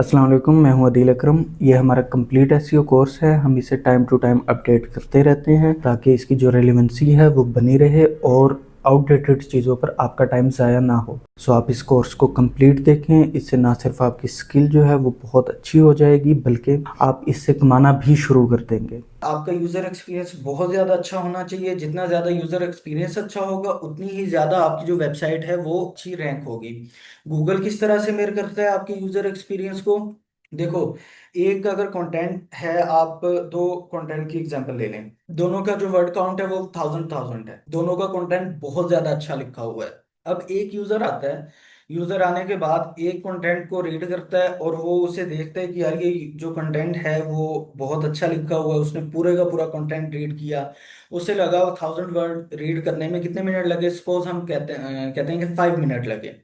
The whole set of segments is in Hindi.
अस्सलाम वालेकुम, मैं हूं अदील अकरम। ये हमारा कंप्लीट एसईओ कोर्स है। हम इसे टाइम टू टाइम अपडेट करते रहते हैं ताकि इसकी जो रेलेवेंसी है वो बनी रहे और आउटडेटेड चीज़ों पर आपका टाइम ज़ाया ना हो। सो आप इस कोर्स को कंप्लीट देखें। इससे ना सिर्फ आपकी स्किल जो है वो बहुत अच्छी हो जाएगी बल्कि आप इससे कमाना भी शुरू कर देंगे। आपका यूजर एक्सपीरियंस बहुत ज्यादा अच्छा होना चाहिए। जितना ज्यादा यूजर एक्सपीरियंस अच्छा होगा उतनी ही ज्यादा आपकी जो वेबसाइट है वो अच्छी रैंक होगी। गूगल किस तरह से मेयर करता है आपके यूजर एक्सपीरियंस को? देखो, एक अगर कंटेंट है, आप दो कंटेंट की एग्जांपल ले लें। दोनों का जो वर्ड काउंट है वो थाउजेंड थाउजेंड है। दोनों का कंटेंट बहुत ज्यादा अच्छा लिखा हुआ है। अब एक यूजर आता है, यूजर आने के बाद एक कंटेंट को रीड करता है और वो उसे देखता है कि यार ये जो कंटेंट है वो बहुत अच्छा लिखा हुआ है। उसने पूरे का पूरा कंटेंट रीड किया। उसे लगा वो थाउजेंड वर्ड रीड करने में कितने मिनट लगे, सपोज हम कहते हैं कि 5 मिनट लगे।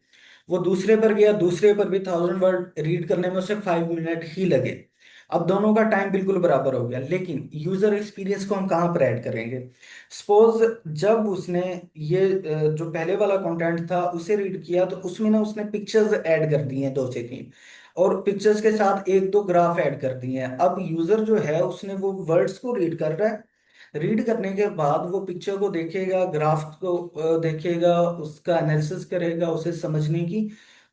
वो दूसरे पर गया, दूसरे पर भी थाउजेंड वर्ड रीड करने में उसे 5 मिनट ही लगे। अब दोनों का टाइम बिल्कुल बराबर हो गया, लेकिन यूजर एक्सपीरियंस को हम कहाँ पर ऐड करेंगे? सपोज जब उसने ये जो पहले वाला कंटेंट था उसे रीड किया तो उसमें ना उसने पिक्चर्स ऐड कर दी हैं, दो से तीन। और पिक्चर्स के साथ एक दो ग्राफ ऐड कर दिए हैं। अब यूजर जो है उसने वो वर्ड्स को रीड कर रहा है। रीड करने के बाद वो पिक्चर को देखेगा, ग्राफ को देखेगा, उसका एनालिसिस करेगा, उसे समझने की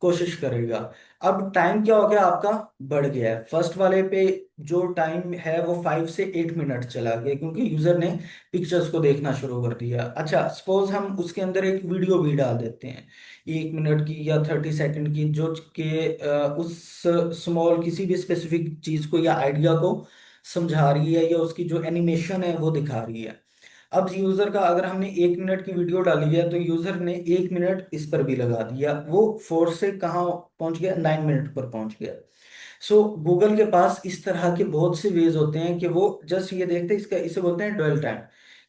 कोशिश करेगा। अब टाइम क्या हो गया आपका? बढ़ गया है। फर्स्ट वाले पे जो टाइम है वो 5 से 8 मिनट चला गया क्योंकि यूजर ने पिक्चर्स को देखना शुरू कर दिया। अच्छा, सपोज हम उसके अंदर एक वीडियो भी डाल देते हैं, 1 मिनट की या 30 सेकंड की, जो कि उस स्मॉल किसी भी स्पेसिफिक चीज को या आइडिया को समझा रही है या उसकी जो एनिमेशन है वो दिखा रही है। अब यूजर का अगर हमने 1 मिनट की वीडियो डाली है तो यूजर ने 1 मिनट इस पर भी लगा दिया, वो 4 से कहाँ पहुंच गया, 9 मिनट पर पहुंच गया। सो गूगल के पास इस तरह के बहुत से वेज होते हैं कि वो जस्ट ये देखते हैं, इसका इसे बोलते हैं ड्वेल टाइम,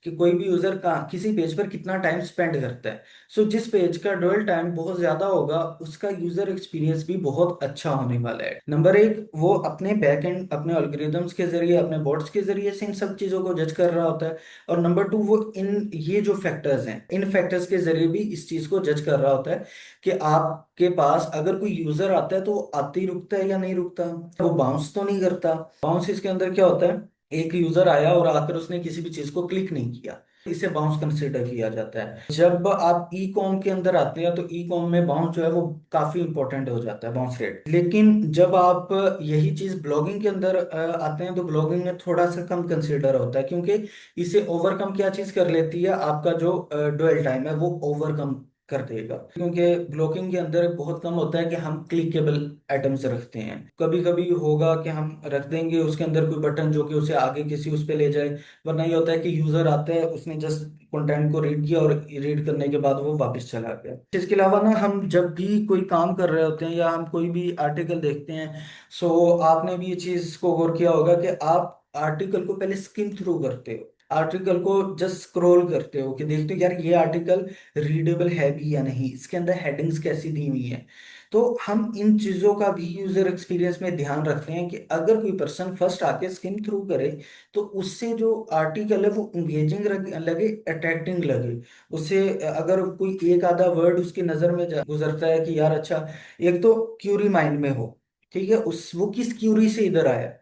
कि कोई भी यूजर का किसी पेज पर कितना टाइम स्पेंड करता है। सो जिस पेज का ड्वेल टाइम बहुत ज्यादा होगा उसका यूजर एक्सपीरियंस भी बहुत अच्छा होने वाला है। नंबर एक, वो अपने बैक एंड अपने एल्गोरिदम्स के जरिए, अपने बोट्स के जरिए से इन सब चीजों को जज कर रहा होता है। और नंबर टू, वो इन ये जो फैक्टर्स हैं इन फैक्टर्स के जरिए भी इस चीज को जज कर रहा होता है कि आपके पास अगर कोई यूजर आता है तो वो आते ही रुकता है या नहीं रुकता, वो बाउंस तो नहीं करता। बाउंस इसके अंदर क्या होता है? एक यूजर आया और आकर उसने किसी भी चीज को क्लिक नहीं किया, इसे बाउंस कंसिडर किया जाता है। जब आप ई कॉम के अंदर आते हैं तो ई कॉम में बाउंस जो है वो काफी इंपॉर्टेंट हो जाता है, बाउंस रेट। लेकिन जब आप यही चीज ब्लॉगिंग के अंदर आते हैं तो ब्लॉगिंग में थोड़ा सा कम कंसिडर होता है, क्योंकि इसे ओवरकम क्या चीज कर लेती है, आपका जो ड्वेल टाइम है वो ओवरकम कर देगा। क्योंकि ब्लॉकिंग के अंदर बहुत कम होता है कि हम क्लिकेबल आइटम्स रखते हैं। कभी कभी होगा कि हम रख देंगे उसके अंदर कोई बटन जो कि उसे आगे किसी उस पे ले जाए, वरना ये होता है कि यूजर आता है, उसने जस्ट कंटेंट को रीड किया और रीड करने के बाद वो वापस चला गया। इसके अलावा ना, हम जब भी कोई काम कर रहे होते हैं या हम कोई भी आर्टिकल देखते हैं, सो आपने भी ये चीज को गौर किया होगा कि आप आर्टिकल को पहले स्किम थ्रू करते हो, आर्टिकल को जस्ट स्क्रॉल करते हो कि देखते हो यार ये आर्टिकल रीडेबल है भी या नहीं, इसके अंदर हेडिंग्स कैसी दी हुई हैं। तो हम इन चीजों का भी यूजर एक्सपीरियंस में ध्यान रखते हैं कि अगर कोई पर्सन फर्स्ट आके स्किम थ्रू करे तो उससे जो आर्टिकल है वो इंगेजिंग लगे, अट्रैक्टिंग लगे। उससे अगर कोई एक आधा वर्ड उसकी नजर में गुजरता है कि यार अच्छा, एक तो क्यूरी माइंड में हो, ठीक है, उस वो किस क्यूरी से इधर आया।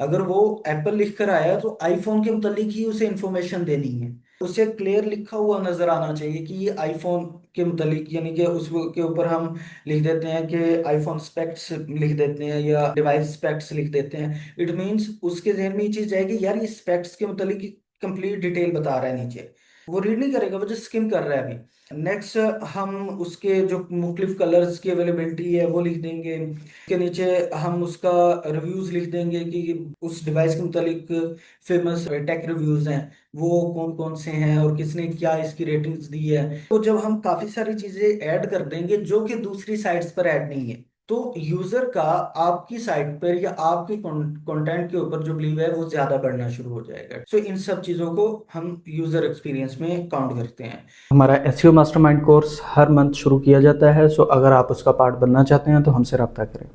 अगर वो एप्पल लिख कर आया तो आईफोन के मुतालिक ही उसे इंफॉर्मेशन देनी है। उसे क्लियर लिखा हुआ नजर आना चाहिए कि ये आईफोन के मुतालिक, यानी कि उस के ऊपर हम लिख देते हैं कि आईफोन स्पेक्स लिख देते हैं या डिवाइस स्पेक्स लिख देते हैं। इट मींस उसके जहन में ये चीज जाएगी, यार ये स्पेक्स के मुतालिक कंप्लीट डिटेल बता रहा है नीचे। वो रीड नहीं करेगा, वो जस्ट स्किम कर रहा है अभी। नेक्स्ट, हम उसके जो मुख्तलिफ कलर्स की अवेलेबिलिटी है वो लिख देंगे। के नीचे हम उसका रिव्यूज लिख देंगे कि उस डिवाइस के मुतालिक फेमस टेक रिव्यूज हैं वो कौन कौन से हैं और किसने क्या इसकी रेटिंग्स दी है। तो जब हम काफी सारी चीजें ऐड कर देंगे जो कि दूसरी साइट्स पर ऐड नहीं है, तो यूजर का आपकी साइट पर या आपके कंटेंट के ऊपर जो बिलीव है वो ज्यादा बढ़ना शुरू हो जाएगा। सो इन सब चीजों को हम यूजर एक्सपीरियंस में काउंट करते हैं। हमारा एसईओ मास्टरमाइंड कोर्स हर मंथ शुरू किया जाता है। सो अगर आप उसका पार्ट बनना चाहते हैं तो हमसे रब्ता करें।